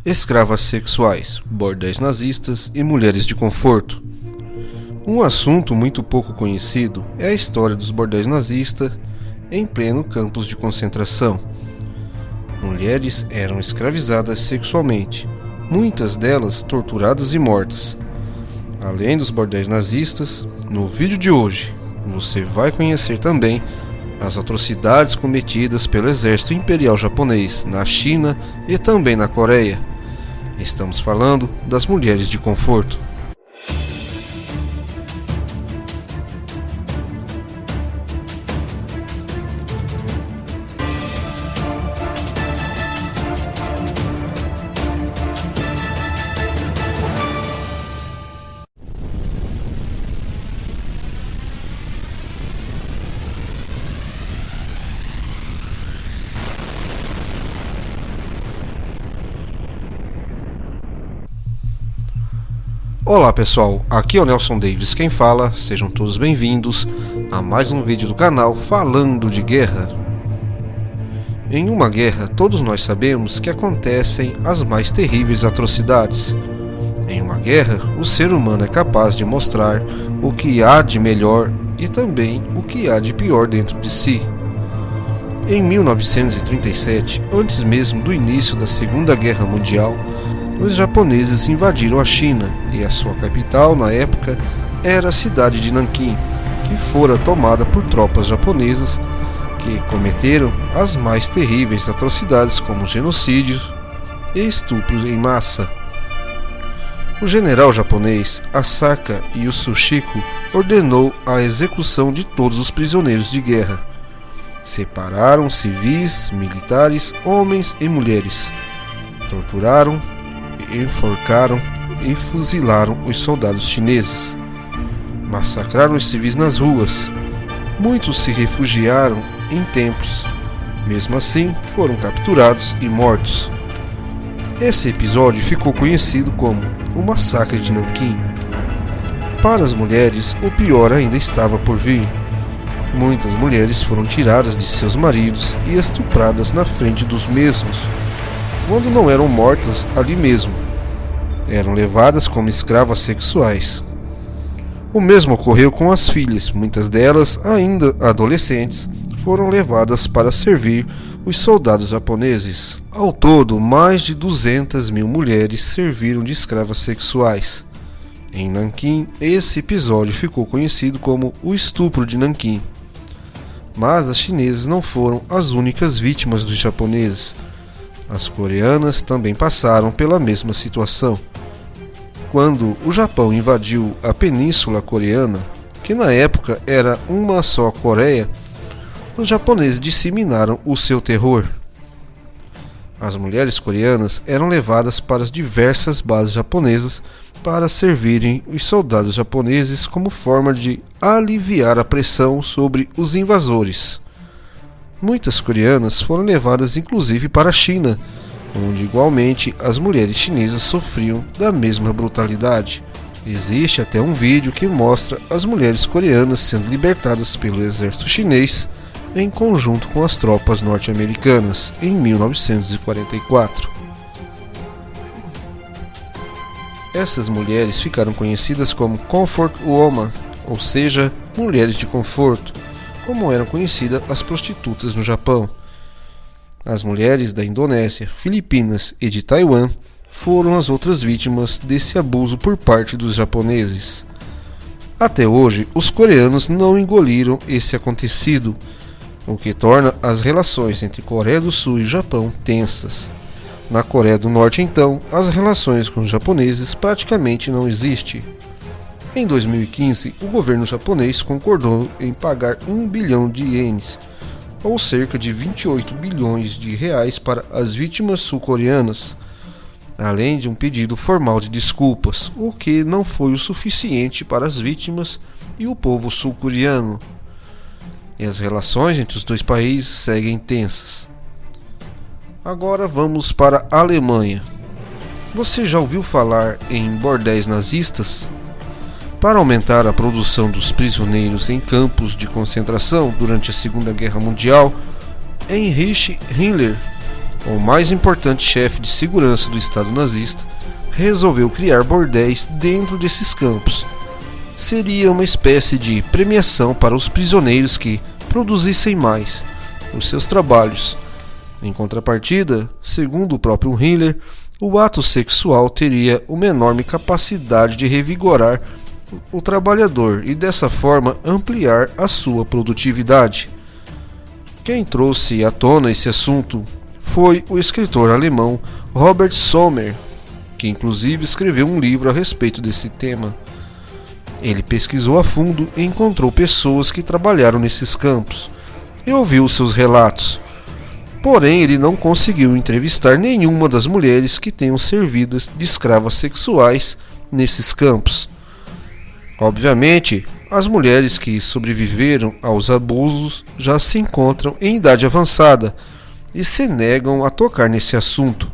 escravas sexuais, bordéis nazistas e mulheres de conforto. Um assunto muito pouco conhecido é a história dos bordéis nazistas em pleno campos de concentração. Mulheres eram escravizadas sexualmente, muitas delas torturadas e mortas. Além dos bordéis nazistas, no vídeo de hoje você vai conhecer também as atrocidades cometidas pelo exército imperial japonês na China e também na Coreia. Estamos falando das mulheres de conforto. Olá pessoal, aqui é o Nelson Davis quem fala, sejam todos bem-vindos a mais um vídeo do canal falando de guerra. Em uma guerra, todos nós sabemos que acontecem as mais terríveis atrocidades. Em uma guerra, o ser humano é capaz de mostrar o que há de melhor e também o que há de pior dentro de si. Em 1937, antes mesmo do início da Segunda Guerra Mundial, os japoneses invadiram a China e a sua capital na época era a cidade de Nanquim, que fora tomada por tropas japonesas que cometeram as mais terríveis atrocidades como genocídios e estupros em massa. O general japonês Asaka Yasuhiko ordenou a execução de todos os prisioneiros de guerra. Separaram civis, militares, homens e mulheres. Torturaram, enforcaram e fuzilaram os soldados chineses. Massacraram os civis nas ruas. Muitos se refugiaram em templos. Mesmo assim, foram capturados e mortos. Esse episódio ficou conhecido como o Massacre de Nanquim. Para as mulheres, o pior ainda estava por vir. Muitas mulheres foram tiradas de seus maridos e estupradas na frente dos mesmos, quando não eram mortas ali mesmo. Eram levadas como escravas sexuais. O mesmo ocorreu com as filhas, muitas delas, ainda adolescentes, foram levadas para servir os soldados japoneses. Ao todo, mais de 200 mil mulheres serviram de escravas sexuais. Em Nanquim, esse episódio ficou conhecido como o estupro de Nanquim. Mas as chinesas não foram as únicas vítimas dos japoneses. As coreanas também passaram pela mesma situação. Quando o Japão invadiu a Península Coreana, que na época era uma só Coreia, os japoneses disseminaram o seu terror. As mulheres coreanas eram levadas para as diversas bases japonesas para servirem os soldados japoneses como forma de aliviar a pressão sobre os invasores. Muitas coreanas foram levadas inclusive para a China, onde igualmente as mulheres chinesas sofriam da mesma brutalidade. Existe até um vídeo que mostra as mulheres coreanas sendo libertadas pelo exército chinês em conjunto com as tropas norte-americanas em 1944. Essas mulheres ficaram conhecidas como Comfort Woman, ou seja, mulheres de conforto, como eram conhecidas as prostitutas no Japão. As mulheres da Indonésia, Filipinas e de Taiwan foram as outras vítimas desse abuso por parte dos japoneses. Até hoje, os coreanos não engoliram esse acontecido, o que torna as relações entre Coreia do Sul e Japão tensas. Na Coreia do Norte, então, as relações com os japoneses praticamente não existem. Em 2015, o governo japonês concordou em pagar 1 bilhão de ienes, ou cerca de 28 bilhões de reais para as vítimas sul-coreanas, além de um pedido formal de desculpas, o que não foi o suficiente para as vítimas e o povo sul-coreano. E as relações entre os dois países seguem tensas. Agora vamos para a Alemanha. Você já ouviu falar em bordéis nazistas? Para aumentar a produção dos prisioneiros em campos de concentração durante a Segunda Guerra Mundial, Heinrich Himmler o mais importante chefe de segurança do Estado nazista, resolveu criar bordéis dentro desses campos. Seria uma espécie de premiação para os prisioneiros que produzissem mais os seus trabalhos. Em contrapartida, segundo o próprio Himmler, o ato sexual teria uma enorme capacidade de revigorar o trabalhador e dessa forma ampliar a sua produtividade. Quem trouxe à tona esse assunto foi o escritor alemão Robert Sommer, que inclusive escreveu um livro a respeito desse tema. Ele pesquisou a fundo e encontrou pessoas que trabalharam nesses campos e ouviu seus relatos. Porém, ele não conseguiu entrevistar nenhuma das mulheres que tenham servido de escravas sexuais nesses campos. Obviamente, as mulheres que sobreviveram aos abusos já se encontram em idade avançada e se negam a tocar nesse assunto.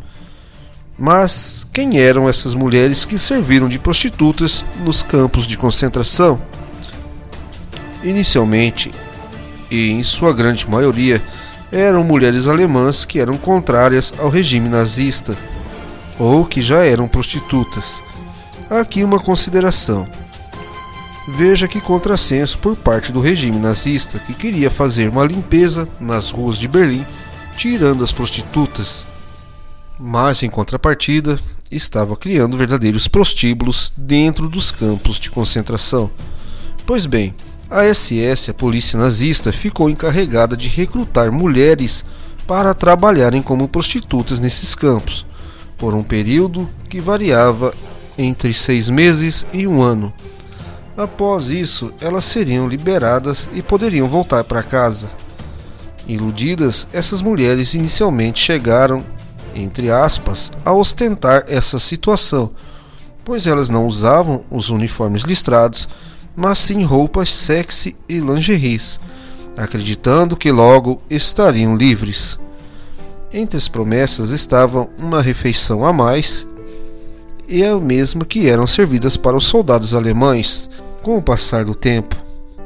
Mas quem eram essas mulheres que serviram de prostitutas nos campos de concentração? Inicialmente, e em sua grande maioria, eram mulheres alemãs que eram contrárias ao regime nazista, ou que já eram prostitutas. Aqui uma consideração. Veja que contrassenso por parte do regime nazista, que queria fazer uma limpeza nas ruas de Berlim, tirando as prostitutas. Mas, em contrapartida, estava criando verdadeiros prostíbulos dentro dos campos de concentração. Pois bem, a SS, a polícia nazista, ficou encarregada de recrutar mulheres para trabalharem como prostitutas nesses campos, por um período que variava entre 6 meses e 1 ano. Após isso, elas seriam liberadas e poderiam voltar para casa. Iludidas, essas mulheres inicialmente chegaram, entre aspas, a ostentar essa situação, pois elas não usavam os uniformes listrados, mas sim roupas sexy e lingeries, acreditando que logo estariam livres. Entre as promessas estavam uma refeição a mais e a mesma que eram servidas para os soldados alemães. Com o passar do tempo,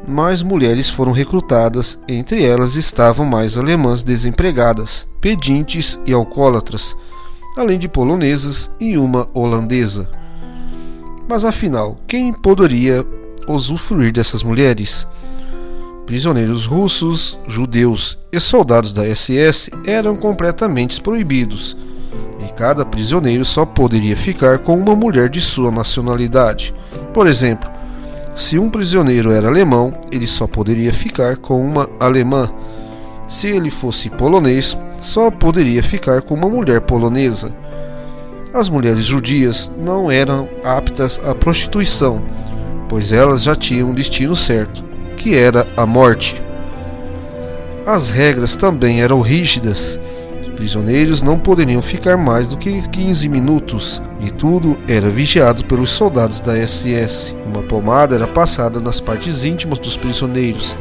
mais mulheres foram recrutadas, entre elas estavam mais alemãs desempregadas, pedintes e alcoólatras, além de polonesas e uma holandesa. Mas afinal, quem poderia usufruir dessas mulheres? Prisioneiros russos, judeus e soldados da SS eram completamente proibidos, e cada prisioneiro só poderia ficar com uma mulher de sua nacionalidade. Por exemplo, se um prisioneiro era alemão, ele só poderia ficar com uma alemã. Se ele fosse polonês, só poderia ficar com uma mulher polonesa. As mulheres judias não eram aptas à prostituição, pois elas já tinham um destino certo, que era a morte. As regras também eram rígidas. Os prisioneiros não poderiam ficar mais do que 15 minutos, e tudo era vigiado pelos soldados da SS. Uma pomada era passada nas partes íntimas dos prisioneiros,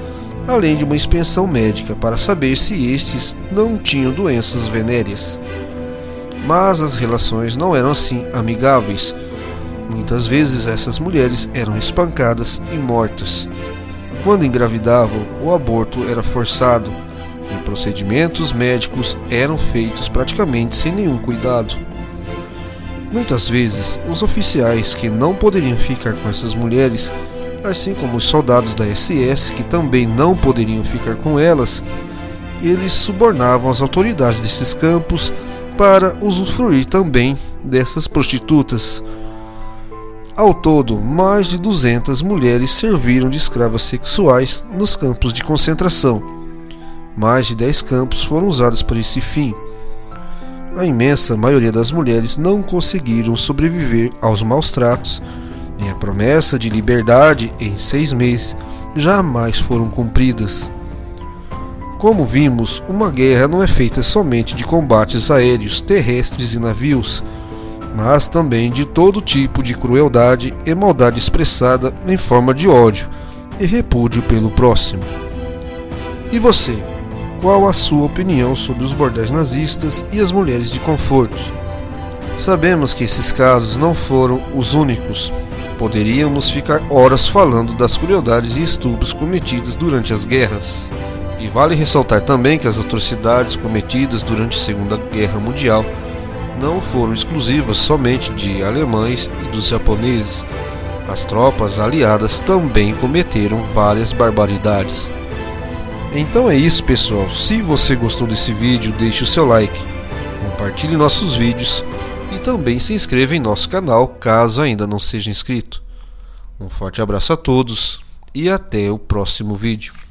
além de uma inspeção médica para saber se estes não tinham doenças venéreas. Mas as relações não eram assim amigáveis. Muitas vezes essas mulheres eram espancadas e mortas. Quando engravidavam, o aborto era forçado e procedimentos médicos eram feitos praticamente sem nenhum cuidado. Muitas vezes, os oficiais que não poderiam ficar com essas mulheres, assim como os soldados da SS que também não poderiam ficar com elas, eles subornavam as autoridades desses campos para usufruir também dessas prostitutas. Ao todo, mais de 200 mulheres serviram de escravas sexuais nos campos de concentração. Mais de 10 campos foram usados para esse fim. A imensa maioria das mulheres não conseguiram sobreviver aos maus tratos, e a promessa de liberdade em 6 meses jamais foram cumpridas. Como vimos, uma guerra não é feita somente de combates aéreos, terrestres e navios, mas também de todo tipo de crueldade e maldade expressada em forma de ódio e repúdio pelo próximo. E você? Qual a sua opinião sobre os bordéis nazistas e as mulheres de conforto? Sabemos que esses casos não foram os únicos. Poderíamos ficar horas falando das crueldades e estupros cometidos durante as guerras. E vale ressaltar também que as atrocidades cometidas durante a Segunda Guerra Mundial não foram exclusivas somente de alemães e dos japoneses. As tropas aliadas também cometeram várias barbaridades. Então é isso, pessoal. Se você gostou desse vídeo, deixe o seu like, compartilhe nossos vídeos e também se inscreva em nosso canal caso ainda não seja inscrito. Um forte abraço a todos e até o próximo vídeo.